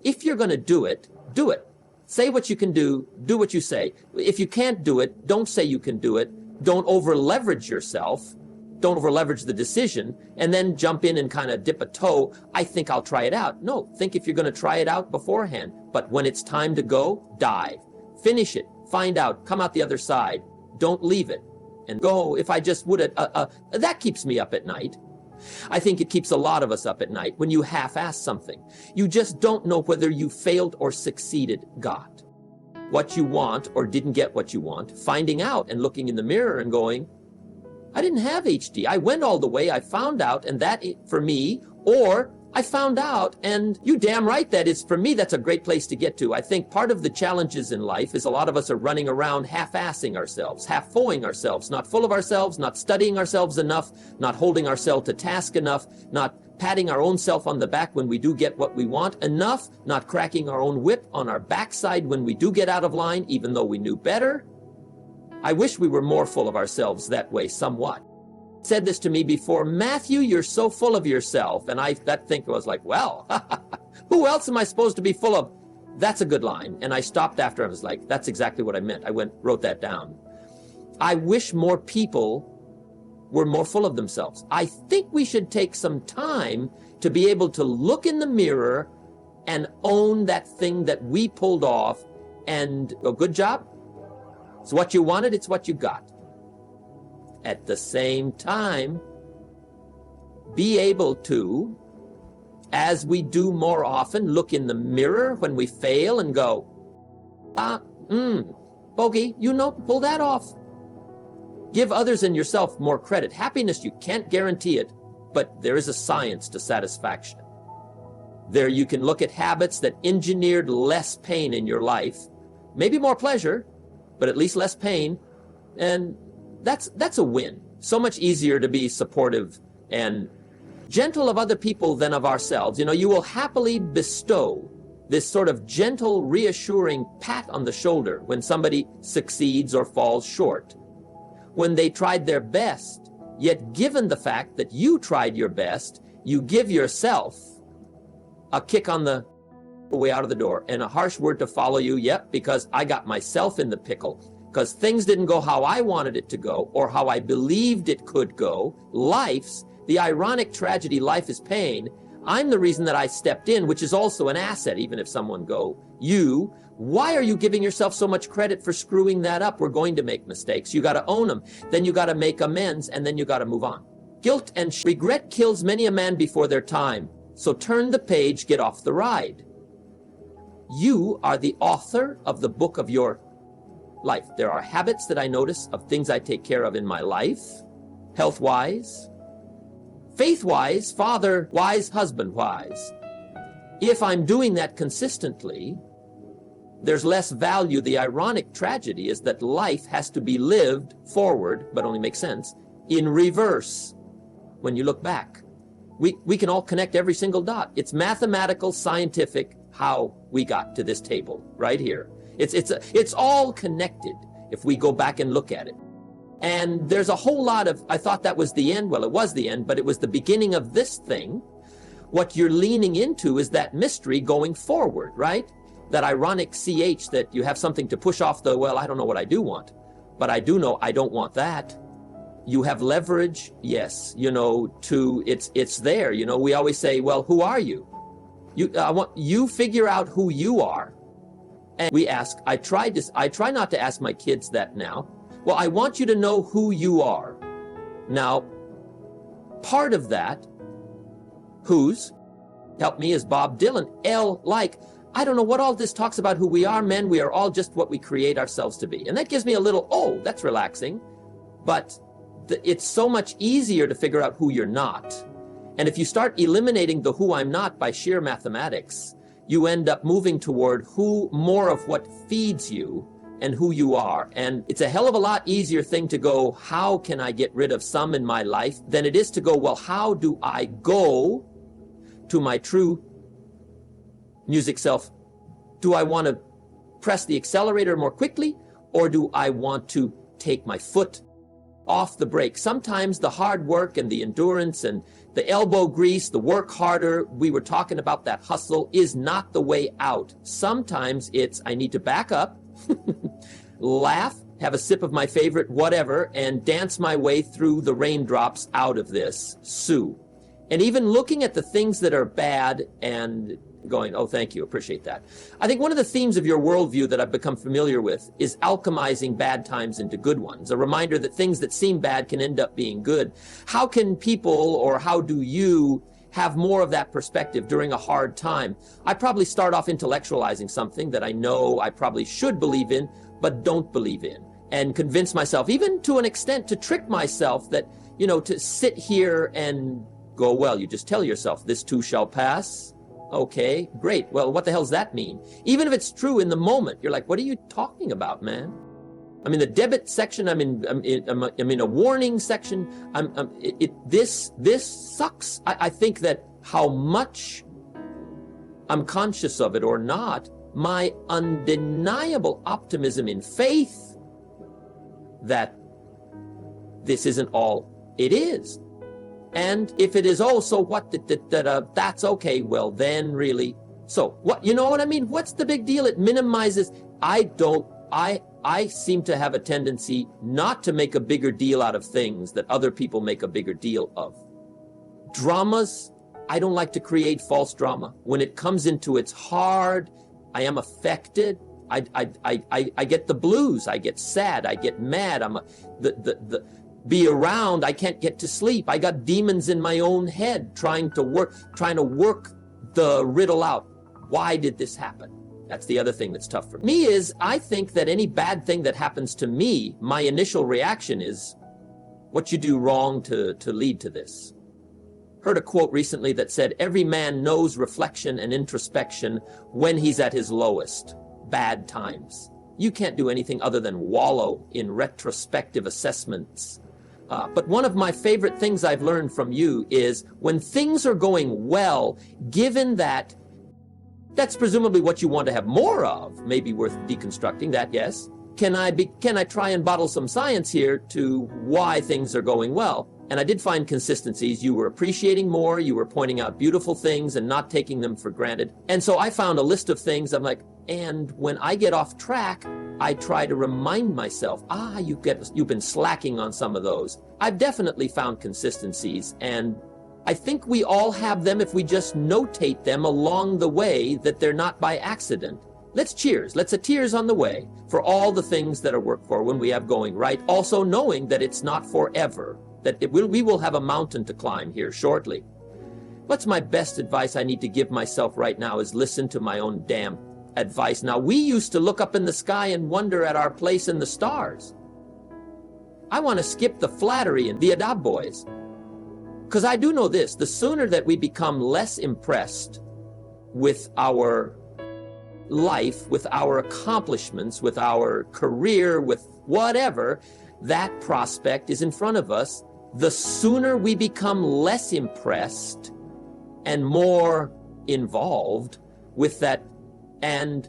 If you're going to do it, do it. Say what you can do what you say. If you can't do it, don't say you can do it. Don't over-leverage yourself. Don't over-leverage the decision, and then jump in and kind of dip a toe. I think I'll try it out. No, think if you're going to try it out beforehand. But when it's time to go, dive. Finish it. Find out. Come out the other side. Don't leave it. And go, if I just would, that keeps me up at night. I think it keeps a lot of us up at night when you half-ass something. You just don't know whether you failed or succeeded, got what you want or didn't get what you want, finding out and looking in the mirror and going, I didn't have HD. I went all the way. I found out, and that for me, or I found out, and you damn right that is, for me, that's a great place to get to. I think part of the challenges in life is a lot of us are running around half-assing ourselves, half-fulling ourselves, not full of ourselves, not studying ourselves enough, not holding ourselves to task enough, not patting our own self on the back when we do get what we want enough, not cracking our own whip on our backside when we do get out of line, even though we knew better. I wish we were more full of ourselves that way somewhat. Said this to me before, Matthew, you're so full of yourself. And that thing was like, well, who else am I supposed to be full of? That's a good line. And I stopped after. I was like, that's exactly what I meant. I wrote that down. I wish more people were more full of themselves. I think we should take some time to be able to look in the mirror and own that thing that we pulled off and go, good job. It's what you wanted. It's what you got. At the same time, be able to, as we do more often, look in the mirror when we fail and go, bogey, pull that off. Give others and yourself more credit. Happiness, you can't guarantee it, but there is a science to satisfaction. There you can look at habits that engineered less pain in your life, maybe more pleasure, but at least less pain, and that's a win. So much easier to be supportive and gentle of other people than of ourselves. You will happily bestow this sort of gentle, reassuring pat on the shoulder when somebody succeeds or falls short. When they tried their best, yet given the fact that you tried your best, you give yourself a kick on the way out of the door and a harsh word to follow you. Yep, because I got myself in the pickle. Because things didn't go how I wanted it to go or how I believed it could go. The ironic tragedy, life is pain. I'm the reason that I stepped in, which is also an asset, even if someone why are you giving yourself so much credit for screwing that up? We're going to make mistakes. You got to own them. Then you got to make amends, and then you got to move on. Guilt and regret kills many a man before their time. So turn the page, get off the ride. You are the author of the book of your life. There are habits that I notice of things I take care of in my life, health-wise, faith-wise, father-wise, husband-wise. If I'm doing that consistently, there's less value. The ironic tragedy is that life has to be lived forward, but only makes sense, in reverse. When you look back, we can all connect every single dot. It's mathematical, scientific, how we got to this table right here. It's all connected if we go back and look at it. And there's a whole lot of, I thought that was the end. Well, it was the end, but it was the beginning of this thing. What you're leaning into is that mystery going forward, right? That ironic CH that you have something to push off the, well, I don't know what I do want, but I do know I don't want that. You have leverage, yes, it's there. We always say, well, who are you? You figure out who you are. And we ask, I try not to ask my kids that now. Well, I want you to know who you are. Now, part of that, whose, help me, is Bob Dylan. I don't know what all this talks about who we are, men. We are all just what we create ourselves to be. And that gives me a little, oh, that's relaxing. But it's so much easier to figure out who you're not. And if you start eliminating the who I'm not by sheer mathematics, you end up moving toward more of what feeds you and who you are. And it's a hell of a lot easier thing to go, how can I get rid of some in my life, than it is to go, well, how do I go to my true music self? Do I want to press the accelerator more quickly, or do I want to take my foot off the brake. Sometimes the hard work and the endurance and the elbow grease, the work harder, we were talking about that hustle, is not the way out. Sometimes it's, I need to back up, laugh, have a sip of my favorite whatever, and dance my way through the raindrops out of this, Sue. And even looking at the things that are bad and going, oh, thank you, appreciate that. I think one of the themes of your worldview that I've become familiar with is alchemizing bad times into good ones, a reminder that things that seem bad can end up being good. How can people, or how do you have more of that perspective during a hard time? I probably start off intellectualizing something that I know I probably should believe in, but don't believe in, and convince myself, even to an extent, to trick myself that, you know, to sit here and go, well, you just tell yourself, this too shall pass. Okay, great. Well, what the hell does that mean? Even if it's true in the moment, you're like, what are you talking about, man? I'm in the debit section. I'm in a warning section. This sucks. I think that how much I'm conscious of it or not, my undeniable optimism in faith that this isn't all it is. And if it is, oh, so what, that's okay, well, then really, so what, you know what I mean? What's the big deal? It minimizes. I seem to have a tendency not to make a bigger deal out of things that other people make a bigger deal of. Dramas, I don't like to create false drama. When it comes into its hard, I am affected. I get the blues. I get sad. I get mad. Be around, I can't get to sleep. I got demons in my own head trying to work the riddle out. Why did this happen? That's the other thing that's tough for me is I think that any bad thing that happens to me, my initial reaction is, what you do wrong to lead to this? Heard a quote recently that said, every man knows reflection and introspection when he's at his lowest, bad times. You can't do anything other than wallow in retrospective assessments. But one of my favorite things I've learned from you is when things are going well, given that that's presumably what you want to have more of, maybe worth deconstructing that, yes. Can I try and bottle some science here to why things are going well? And I did find consistencies. You were appreciating more, you were pointing out beautiful things and not taking them for granted. And so I found a list of things. I'm like, and when I get off track, I try to remind myself, you've been slacking on some of those. I've definitely found consistencies, and I think we all have them if we just notate them along the way, that they're not by accident. Let's cheers. Let's a tears on the way for all the things that are worked for when we have going right. Also knowing that it's not forever, that we will have a mountain to climb here shortly. What's my best advice I need to give myself right now is listen to my own damn advice. Now, we used to look up in the sky and wonder at our place in the stars. I want to skip the flattery and the Adab boys. Because I do know this, the sooner that we become less impressed with our life, with our accomplishments, with our career, with whatever, that prospect is in front of us, the sooner we become less impressed and more involved with that. And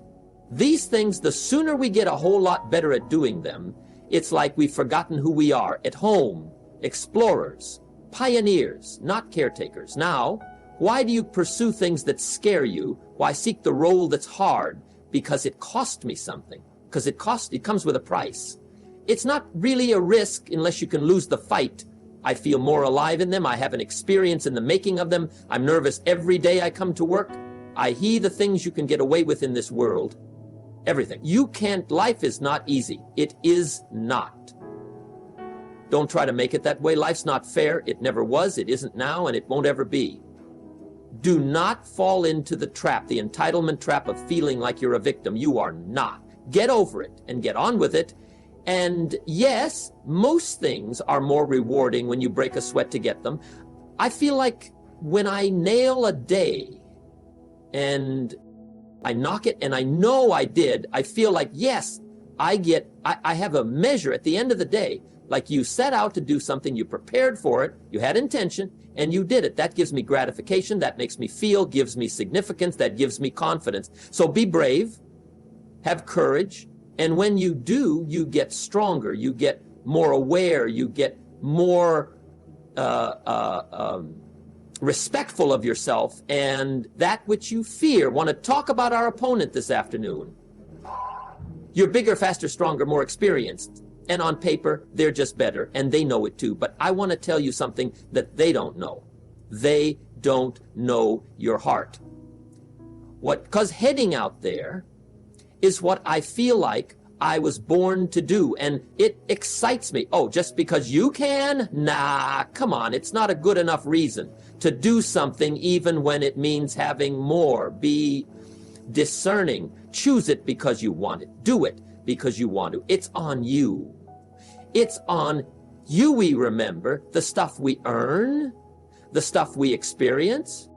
these things, the sooner we get a whole lot better at doing them, it's like we've forgotten who we are. At home, explorers, pioneers, not caretakers. Now, why do you pursue things that scare you? Why seek the role that's hard? Because it cost me something. Because it comes with a price. It's not really a risk unless you can lose the fight. I feel more alive in them. I have an experience in the making of them. I'm nervous every day I come to work. I hear the things you can get away with in this world. Everything. Life is not easy. It is not. Don't try to make it that way. Life's not fair. It never was, it isn't now, and it won't ever be. Do not fall into the trap, the entitlement trap of feeling like you're a victim. You are not. Get over it and get on with it. And yes, most things are more rewarding when you break a sweat to get them. I feel like when I nail a day and I knock it, and I know I did, I feel like, yes, I have a measure at the end of the day. Like you set out to do something, you prepared for it, you had intention, and you did it. That gives me gratification, that makes me feel, gives me significance, that gives me confidence. So be brave, have courage, and when you do, you get stronger, you get more aware, you get more respectful of yourself, and that which you fear. Want to talk about our opponent this afternoon. You're bigger, faster, stronger, more experienced. And on paper, they're just better, and they know it too. But I want to tell you something that they don't know. They don't know your heart. Because heading out there is what I feel like I was born to do, and it excites me. Oh, just because you can? Nah, come on, it's not a good enough reason to do something even when it means having more. Be discerning. Choose it because you want it. Do it because you want to. It's on you. It's on you we remember, the stuff we earn, the stuff we experience,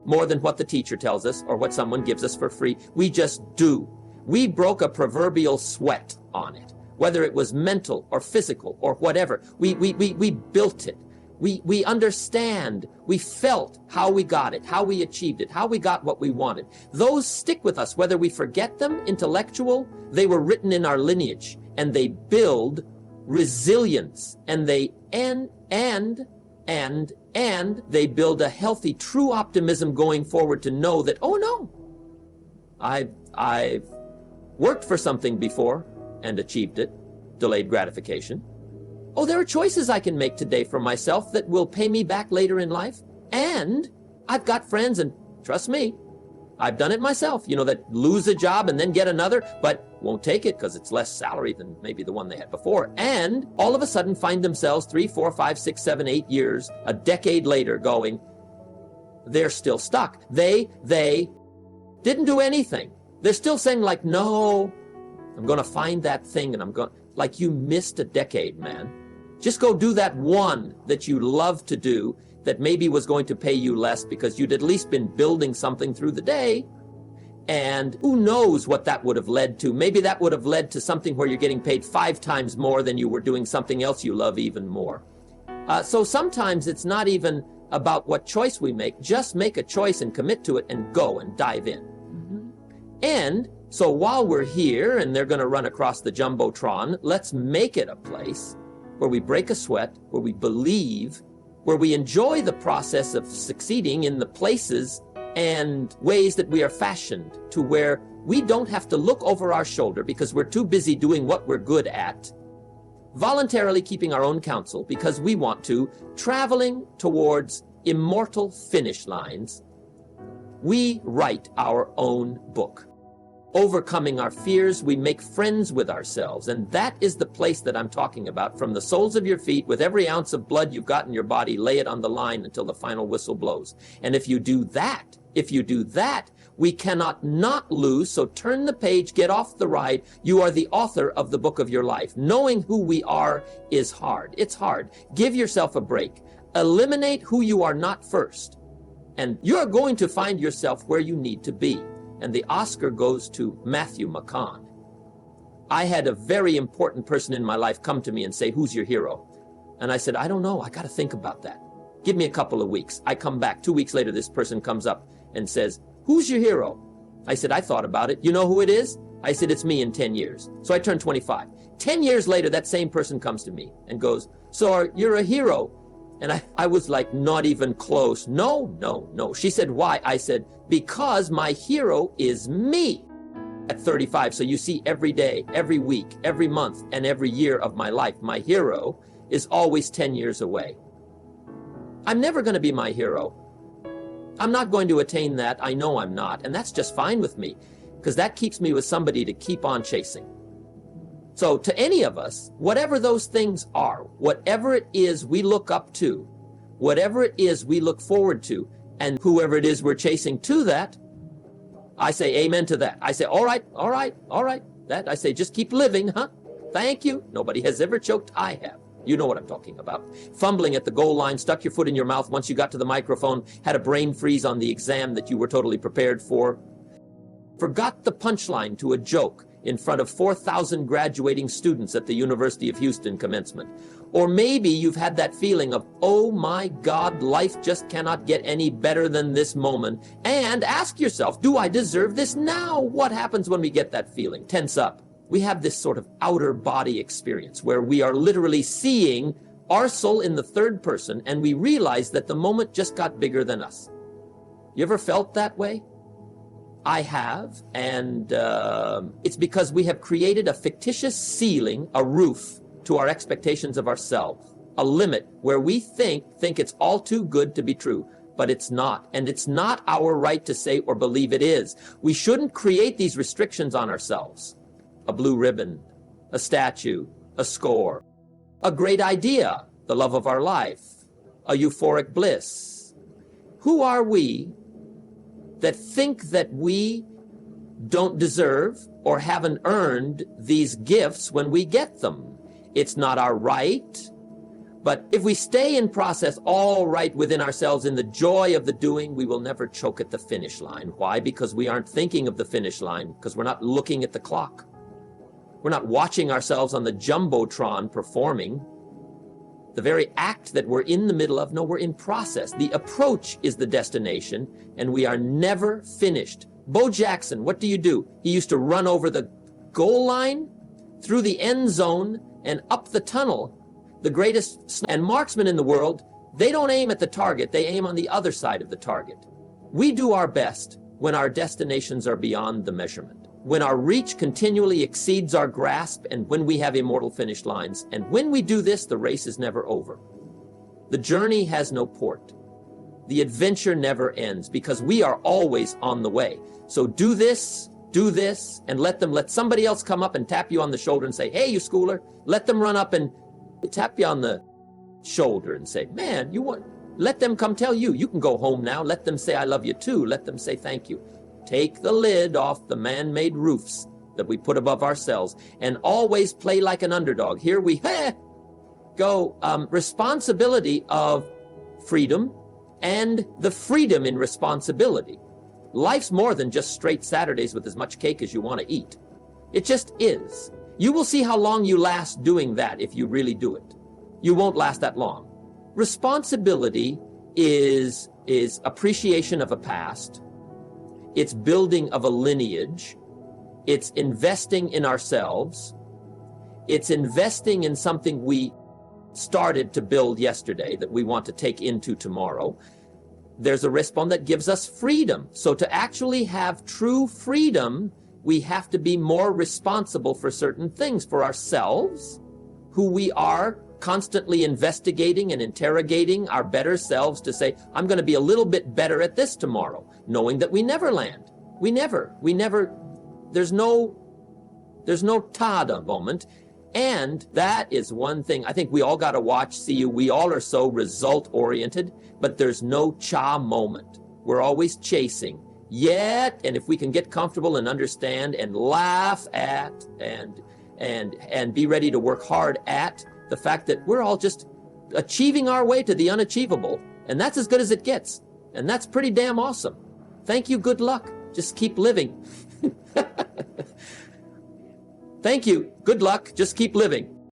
more than what the teacher tells us or what someone gives us for free. We just do. We broke a proverbial sweat on it, whether it was mental or physical or whatever. We built it. We understand. We felt how we got it, how we achieved it, how we got what we wanted. Those stick with us, whether we forget them, intellectual, they were written in our lineage, and they build resilience, and they they build a healthy, true optimism going forward to know that, oh no, I've worked for something before and achieved it, delayed gratification. Oh, there are choices I can make today for myself that will pay me back later in life. And I've got friends, and trust me, I've done it myself, that lose a job and then get another, but won't take it because it's less salary than maybe the one they had before. And all of a sudden find themselves 3, 4, 5, 6, 7, 8 years, a decade later going, they're still stuck. They didn't do anything. They're still saying like, no, I'm going to find that thing, and I'm going, like you missed a decade, man. Just go do that one that you love to do that maybe was going to pay you less because you'd at least been building something through the day. And who knows what that would have led to. Maybe that would have led to something where you're getting paid 5 times more than you were doing something else you love even more. So sometimes it's not even about what choice we make. Just make a choice and commit to it and go and dive in. And so while we're here and they're going to run across the Jumbotron, let's make it a place where we break a sweat, where we believe, where we enjoy the process of succeeding in the places and ways that we are fashioned to where we don't have to look over our shoulder because we're too busy doing what we're good at, voluntarily keeping our own counsel because we want to, traveling towards immortal finish lines. We write our own book. Overcoming our fears, we make friends with ourselves. And that is the place that I'm talking about. From the soles of your feet, with every ounce of blood you've got in your body, lay it on the line until the final whistle blows. And if you do that, we cannot not lose. So turn the page, get off the ride. You are the author of the book of your life. Knowing who we are is hard. It's hard. Give yourself a break. Eliminate who you are not first. And you're going to find yourself where you need to be. And the Oscar goes to Matthew McConaughey. I had a very important person in my life come to me and say, who's your hero? And I said, I don't know. I got to think about that. Give me a couple of weeks. I come back. 2 weeks later, this person comes up and says, who's your hero? I said, I thought about it. You know who it is? I said, it's me in 10 years. So I turned 25. 10 years later, that same person comes to me and goes, so you're a hero. And I was like, not even close. No. She said, why? I said, because my hero is me at 35. So you see, every day, every week, every month, and every year of my life, my hero is always 10 years away. I'm never going to be my hero. I'm not going to attain that. I know I'm not. And that's just fine with me, because that keeps me with somebody to keep on chasing. So to any of us, whatever those things are, whatever it is we look up to, whatever it is we look forward to, and whoever it is we're chasing to that, I say amen to that. I say, all right. That I say, just keep living, huh? Thank you. Nobody has ever choked. I have. You know what I'm talking about. Fumbling at the goal line, stuck your foot in your mouth once you got to the microphone, had a brain freeze on the exam that you were totally prepared for, forgot the punchline to a joke in front of 4,000 graduating students at the University of Houston commencement. Or maybe you've had that feeling of, oh my God, life just cannot get any better than this moment. And ask yourself, do I deserve this now? What happens when we get that feeling? Tense up. We have this sort of outer body experience where we are literally seeing our soul in the third person, and we realize that the moment just got bigger than us. You ever felt that way? I have, and it's because we have created a fictitious ceiling, a roof, to our expectations of ourselves, a limit where we think it's all too good to be true, but it's not, and it's not our right to say or believe it is. We shouldn't create these restrictions on ourselves. A blue ribbon, a statue, a score, a great idea, the love of our life, a euphoric bliss. Who are we that think that we don't deserve or haven't earned these gifts when we get them? It's not our right. But if we stay in process all right within ourselves in the joy of the doing, we will never choke at the finish line. Why? Because we aren't thinking of the finish line, because we're not looking at the clock. We're not watching ourselves on the Jumbotron performing. The very act that we're in the middle of, no, we're in process. The approach is the destination, and we are never finished. Bo Jackson, what do? He used to run over the goal line, through the end zone, and up the tunnel. The greatest and marksmen in the world, they don't aim at the target, they aim on the other side of the target. We do our best when our destinations are beyond the measurement, when our reach continually exceeds our grasp, and when we have immortal finish lines. And when we do this, the race is never over. The journey has no port. The adventure never ends, because we are always on the way. So do this, and let somebody else come up and tap you on the shoulder and say, hey, you schooler. Let them run up and tap you on the shoulder and say, man, let them come tell you. You can go home now. Let them say, I love you too. Let them say thank you. Take the lid off the man-made roofs that we put above ourselves, and always play like an underdog. Here we go. Responsibility of freedom and the freedom in responsibility. Life's more than just straight Saturdays with as much cake as you want to eat. It just is. You will see how long you last doing that if you really do it. You won't last that long. Responsibility is appreciation of a past. It's building of a lineage. It's investing in ourselves. It's investing in something we started to build yesterday that we want to take into tomorrow. There's a response that gives us freedom. So to actually have true freedom, we have to be more responsible for certain things, for ourselves, who we are constantly investigating and interrogating our better selves to say, I'm going to be a little bit better at this tomorrow, knowing that we never land. We never, there's no tada moment. And that is one thing I think we all got to watch. See, we all are so result oriented, but there's no cha moment. We're always chasing. Yet, and if we can get comfortable and understand and laugh at and be ready to work hard at the fact that we're all just achieving our way to the unachievable, and that's as good as it gets, and that's pretty damn awesome. Thank you, good luck. Just keep living. Thank you, good luck. Just keep living.